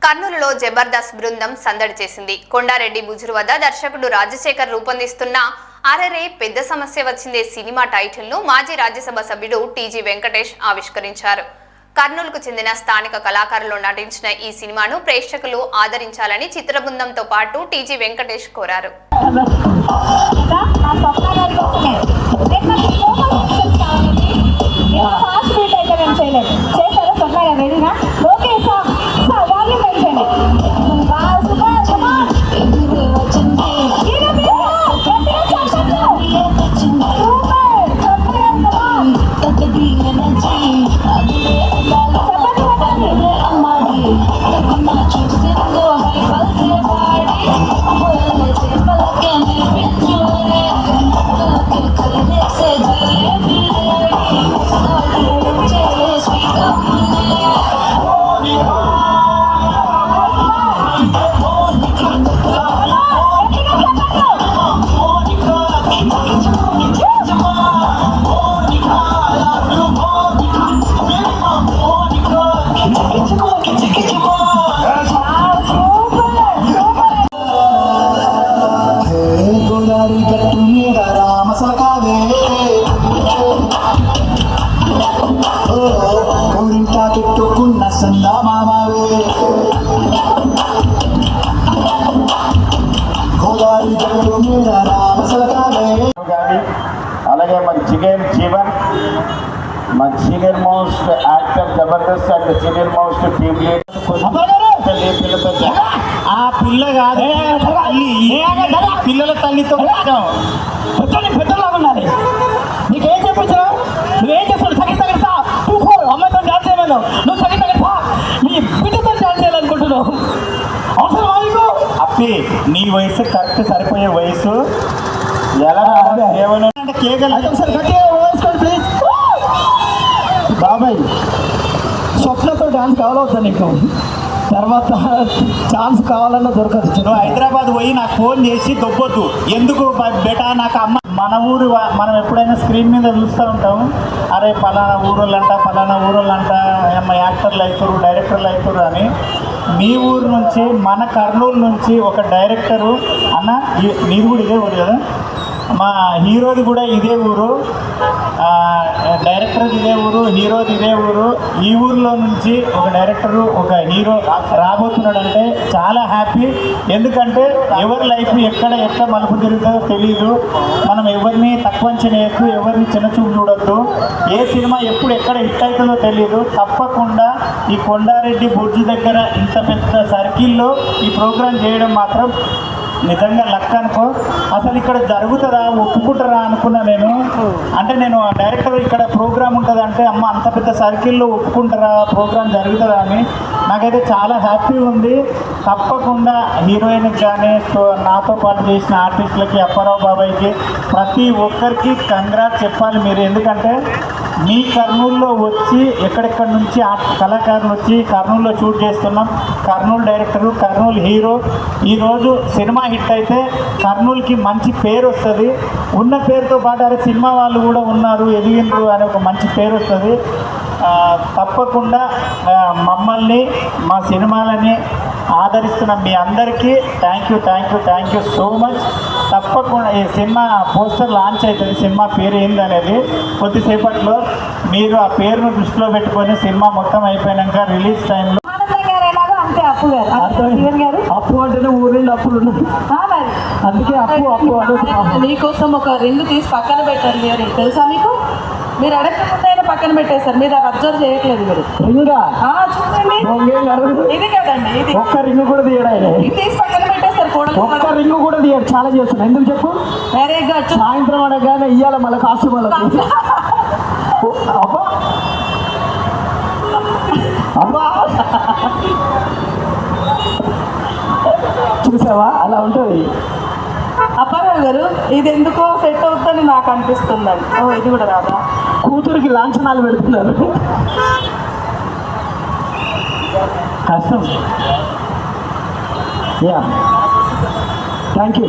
కర్నూలులో జబర్దస్త్ బృందం సందడి చేసింది. కొండారెడ్డి బుజురు వద్ద దర్శకుడు రాజశేఖర్ రూపొందిస్తున్న అరెరే పెద్ద సమస్య వచ్చిందే సినిమా టైటిల్ ను మాజీ రాజ్యసభ సభ్యుడు టీజీ వెంకటేష్ ఆవిష్కరించారు. కర్నూలుకు చెందిన స్థానిక కళాకారులు నటించిన ఈ సినిమాను ప్రేక్షకులు ఆదరించాలని చిత్ర బృందంతో పాటు టీజీ వెంకటేష్ కోరారు. అలాగే మరి జీవన్ మన senior most actor Jabardasth and senior most team leader ఆ పిల్ల కాదు పిల్లల తల్లితో పెద్దలాగా ఉండాలి. నీకేం చెప్పచ్చు? నువ్వేం చేస్తావు? తగిస్తా అమ్మాయితో డాన్స్ చేయమన్నావు, నువ్వు తగిస్తా నీ బిడ్డతో డాన్స్ చేయాలనుకుంటున్నావు. అవసరం మీకు అప్పి నీ వయసు కరెక్ట్ సరిపోయే వయసు. ఎలా ఏమైనా బాబాయ్ స్వప్నతో డాన్స్ కావాలవుతా నీకు, తర్వాత ఛాన్స్ కావాలన్నా దొరకదు. నువ్వు హైదరాబాద్ పోయి నాకు ఫోన్ చేసి దొబ్బొద్దు. ఎందుకు బేటా నాకు అమ్మ మన ఊరు మనం ఎప్పుడైనా స్క్రీన్ మీద చూస్తూ ఉంటాం, అరే పలానా ఊరోళ్ళంట యాక్టర్లు అవుతారు, డైరెక్టర్లు అవుతారు అని. మీ ఊరు నుంచి మన కర్నూలు నుంచి ఒక డైరెక్టరు అన్న, నీది కూడా ఇదే ఊరు కదా, మా హీరోది కూడా ఇదే ఊరు, డైరెక్టర్ది ఇదే ఊరు, హీరోది ఇదే ఊరు. ఈ ఊరిలో నుంచి ఒక డైరెక్టరు ఒక హీరో రాబోతున్నాడంటే చాలా హ్యాపీ. ఎందుకంటే ఎవరి లైఫ్ ఎక్కడ మలుపు తిరుగుతుందో తెలియదు. మనం ఎవరిని తక్కువ చేయొద్దు, ఎవరిని చిన్నచూపు చూడొద్దు. ఏ సినిమా ఎప్పుడు ఎక్కడ హిట్ అవుతుందో తెలియదు. తప్పకుండా ఈ కొండారెడ్డి బుర్జు దగ్గర ఇంత పెద్ద సర్కిల్లో ఈ ప్రోగ్రాం చేయడం మాత్రం నిజంగా లక్ అనుకో. అసలు ఇక్కడ జరుగుతుందా, ఒప్పుకుంటారా అనుకున్నా నేను. అంటే నేను డైరెక్టర్ ఇక్కడ ప్రోగ్రామ్ ఉంటుంది అంటే అమ్మ అంత పెద్ద సర్కిల్లో ఒప్పుకుంటారా, ప్రోగ్రామ్ జరుగుతుందా అని నాకైతే చాలా హ్యాపీ ఉంది. తప్పకుండా హీరోయిన్కి కానీ నాతో పాటు చేసిన ఆర్టిస్టులకి, అప్పారావు బాబాయ్కి, ప్రతి ఒక్కరికి కంగ్రాట్స్ చెప్పాలి మీరు. ఎందుకంటే మీ కర్నూలులో వచ్చి ఎక్కడెక్కడ నుంచి కళాకారులు వచ్చి కర్నూలులో షూట్ చేస్తున్నాం. Kurnool director, Kurnool hero. ఈరోజు సినిమా హిట్ అయితే కర్నూలుకి మంచి పేరు వస్తుంది. ఉన్న పేరుతో పాటు అరే సినిమా వాళ్ళు కూడా ఉన్నారు, ఎదిగిండ్రు అనే ఒక మంచి పేరు వస్తుంది. తప్పకుండా మమ్మల్ని, మా సినిమాలని ఆదరిస్తున్న మీ అందరికీ థ్యాంక్ యూ సో మచ్. తప్పకుండా ఈ సినిమా పోస్టర్ లాంచ్ అవుతుంది. సినిమా పేరు ఏందనేది కొద్దిసేపట్లో మీరు ఆ పేరును దృష్టిలో పెట్టుకొని సినిమా మొత్తం అయిపోయాక రిలీజ్ టైంలో అప్పు అంటేనే ఊరిలో అప్పులు ఉన్నాయి, అందుకే అప్పు మీకోసం ఒక రింగ్ తీసి పక్కన పెట్టారు. మీరు తెలుసా మీకు? మీరు అడగకుండా పక్కన పెట్టేశారు, మీరు అది అబ్జర్వ్ చేయట్లేదు. మీరు రింగా చూడండి, ఇది కదండి, ఇది ఒక్క రింగ్ కూడా తీయడా తీసి పక్కన పెట్టేస్తారు. ఒక్క రింగ్ కూడా తీయడు, చాలా చేస్తున్నా. ఎందుకు చెప్పు? Very good. సాయంత్రం అడగానే ఇయ్యాల మళ్ళీ కాసు వాళ్ళకి. అబ్బా అబ్బా చూసావా, అలా ఉంటుంది. అప్పారావు గారు ఇది ఎందుకో సెట్ అవుతుందని నాకు అనిపిస్తుందండి. ఓ ఇది కూడా రాదా? కూతురికి లాంఛనాలు పెడుతున్నారు, కష్టం. Thank you.